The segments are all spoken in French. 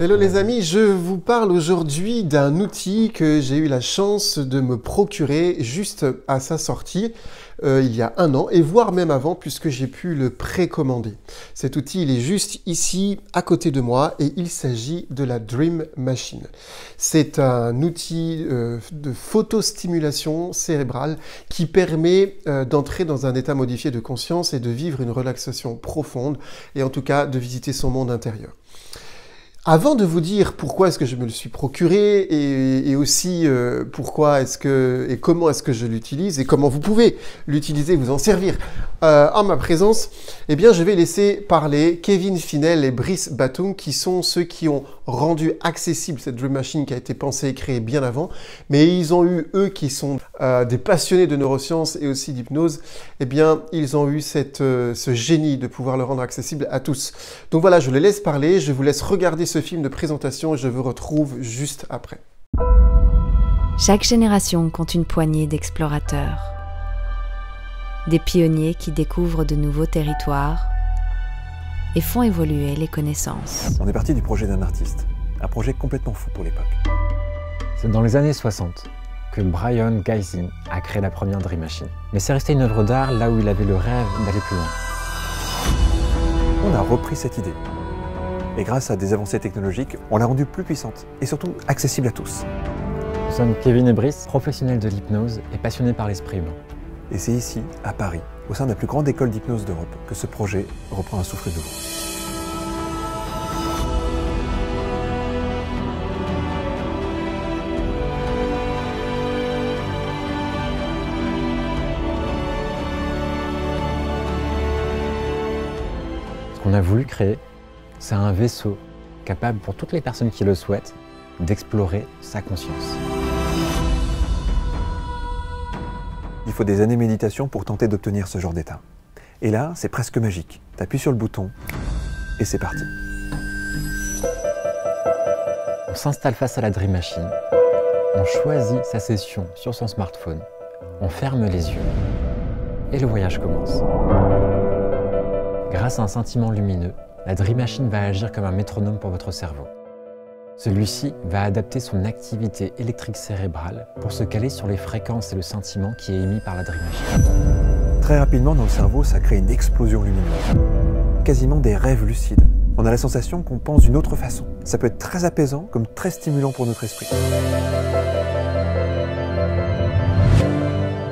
Hello les amis, je vous parle aujourd'hui d'un outil que j'ai eu la chance de me procurer juste à sa sortie il y a 1 an, et voire même avant, puisque j'ai pu le précommander. Cet outil, il est juste ici, à côté de moi, et il s'agit de la Dream Machine. C'est un outil de photostimulation cérébrale qui permet d'entrer dans un état modifié de conscience et de vivre une relaxation profonde, et en tout cas de visiter son monde intérieur. Avant de vous dire pourquoi est-ce que je me le suis procuré et aussi pourquoi est-ce que et comment est-ce que je l'utilise et comment vous pouvez l'utiliser, vous en servir en ma présence, eh bien je vais laisser parler Kevin Finel et Brice Batung, qui sont ceux qui ont rendu accessible cette Dream Machine qui a été pensée et créée bien avant, mais ils ont eu, eux qui sont des passionnés de neurosciences et aussi d'hypnose, eh bien ils ont eu ce génie de pouvoir le rendre accessible à tous. Donc voilà, je les laisse parler, je vous laisse regarder ce film de présentation et je vous retrouve juste après. Chaque génération compte une poignée d'explorateurs, des pionniers qui découvrent de nouveaux territoires et font évoluer les connaissances. On est parti du projet d'un artiste, un projet complètement fou pour l'époque. C'est dans les années 60 que Brian Gysin a créé la première Dream Machine. Mais c'est resté une œuvre d'art là où il avait le rêve d'aller plus loin. On a repris cette idée. Et grâce à des avancées technologiques, on l'a rendue plus puissante et surtout accessible à tous. Nous sommes Kevin et Brice, professionnels de l'hypnose et passionnés par l'esprit humain. Et c'est ici, à Paris, au sein de la plus grande école d'hypnose d'Europe, que ce projet reprend un souffle nouveau. Ce qu'on a voulu créer, c'est un vaisseau capable pour toutes les personnes qui le souhaitent d'explorer sa conscience. Il faut des années de méditation pour tenter d'obtenir ce genre d'état. Et là, c'est presque magique. T'appuies sur le bouton et c'est parti. On s'installe face à la Dream Machine, on choisit sa session sur son smartphone, on ferme les yeux et le voyage commence. Grâce à un scintillement lumineux, la Dream Machine va agir comme un métronome pour votre cerveau. Celui-ci va adapter son activité électrique cérébrale pour se caler sur les fréquences et le scintillement qui est émis par la Dream Machine. Très rapidement dans le cerveau, ça crée une explosion lumineuse. Quasiment des rêves lucides. On a la sensation qu'on pense d'une autre façon. Ça peut être très apaisant comme très stimulant pour notre esprit.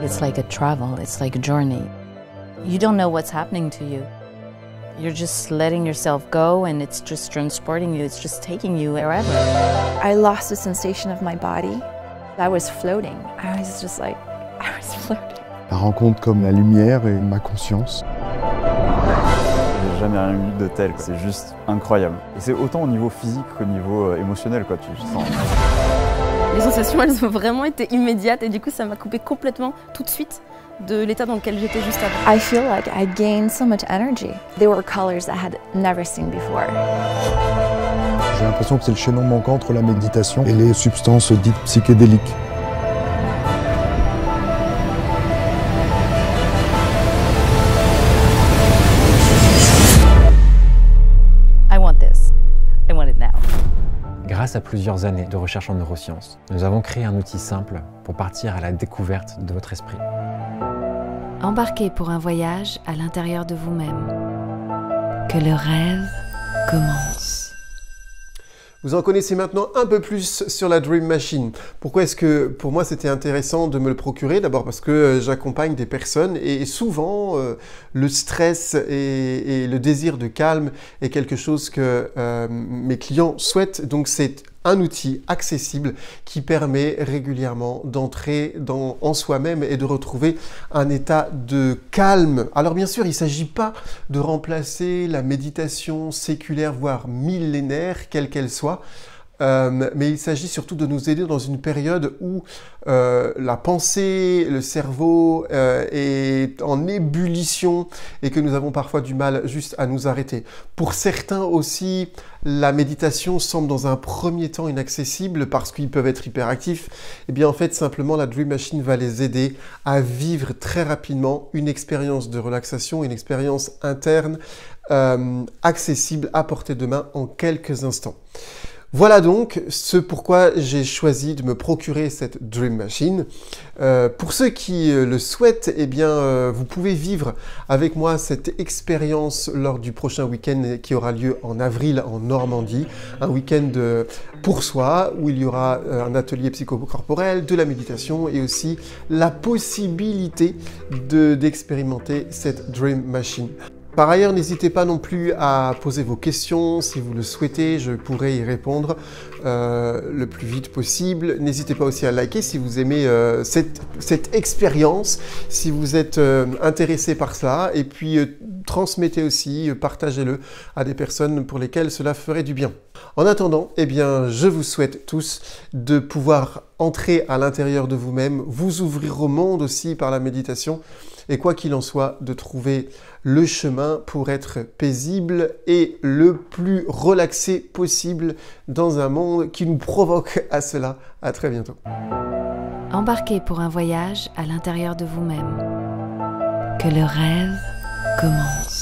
It's like a travel, it's like a journey. You don't know what's happening to you. You're just letting yourself go and it's just transporting you, it's just taking you wherever. I lost the sensation of my body. I was floating. I was just like, I was floating. La rencontre comme la lumière et ma conscience. J'ai jamais rien eu de tel, c'est juste incroyable. Et c'est autant au niveau physique qu'au niveau émotionnel, quoi. Tu sens. Les sensations, elles ont vraiment été immédiates et du coup ça m'a coupé complètement tout de suite de l'état dans lequel j'étais juste avant. I feel like I gained so much energy. They were colors I had never seen before. J'ai l'impression que c'est le chaînon manquant entre la méditation et les substances dites psychédéliques. I want this. I want it now. Grâce à plusieurs années de recherche en neurosciences, nous avons créé un outil simple pour partir à la découverte de votre esprit. Embarquez pour un voyage à l'intérieur de vous-même. Que le rêve commence. Vous en connaissez maintenant un peu plus sur la Dream Machine. Pourquoi est-ce que pour moi c'était intéressant de me le procurer? D'abord parce que j'accompagne des personnes et souvent le stress et le désir de calme est quelque chose que mes clients souhaitent. Donc c'est un outil accessible qui permet régulièrement d'entrer en soi-même et de retrouver un état de calme. Alors bien sûr, il ne s'agit pas de remplacer la méditation séculaire, voire millénaire, quelle qu'elle soit. Mais il s'agit surtout de nous aider dans une période où la pensée, le cerveau est en ébullition et que nous avons parfois du mal juste à nous arrêter. Pour certains aussi, la méditation semble dans un premier temps inaccessible parce qu'ils peuvent être hyperactifs. Et bien en fait, simplement, la Dream Machine va les aider à vivre très rapidement une expérience de relaxation, une expérience interne accessible à portée de main en quelques instants. Voilà donc ce pourquoi j'ai choisi de me procurer cette Dream Machine. Pour ceux qui le souhaitent, eh bien, vous pouvez vivre avec moi cette expérience lors du prochain week-end qui aura lieu en avril en Normandie. Un week-end pour soi où il y aura un atelier psychocorporel, de la méditation et aussi la possibilité d'expérimenter cette Dream Machine. Par ailleurs, n'hésitez pas non plus à poser vos questions si vous le souhaitez, je pourrai y répondre le plus vite possible. N'hésitez pas aussi à liker si vous aimez cette expérience, si vous êtes intéressé par cela, et puis transmettez aussi, partagez-le à des personnes pour lesquelles cela ferait du bien. En attendant, eh bien, je vous souhaite tous de pouvoir entrer à l'intérieur de vous-même, vous ouvrir au monde aussi par la méditation, et quoi qu'il en soit, de trouver le chemin pour être paisible et le plus relaxé possible dans un monde qui nous provoque à cela. À très bientôt. Embarquez pour un voyage à l'intérieur de vous-même. Que le rêve commence.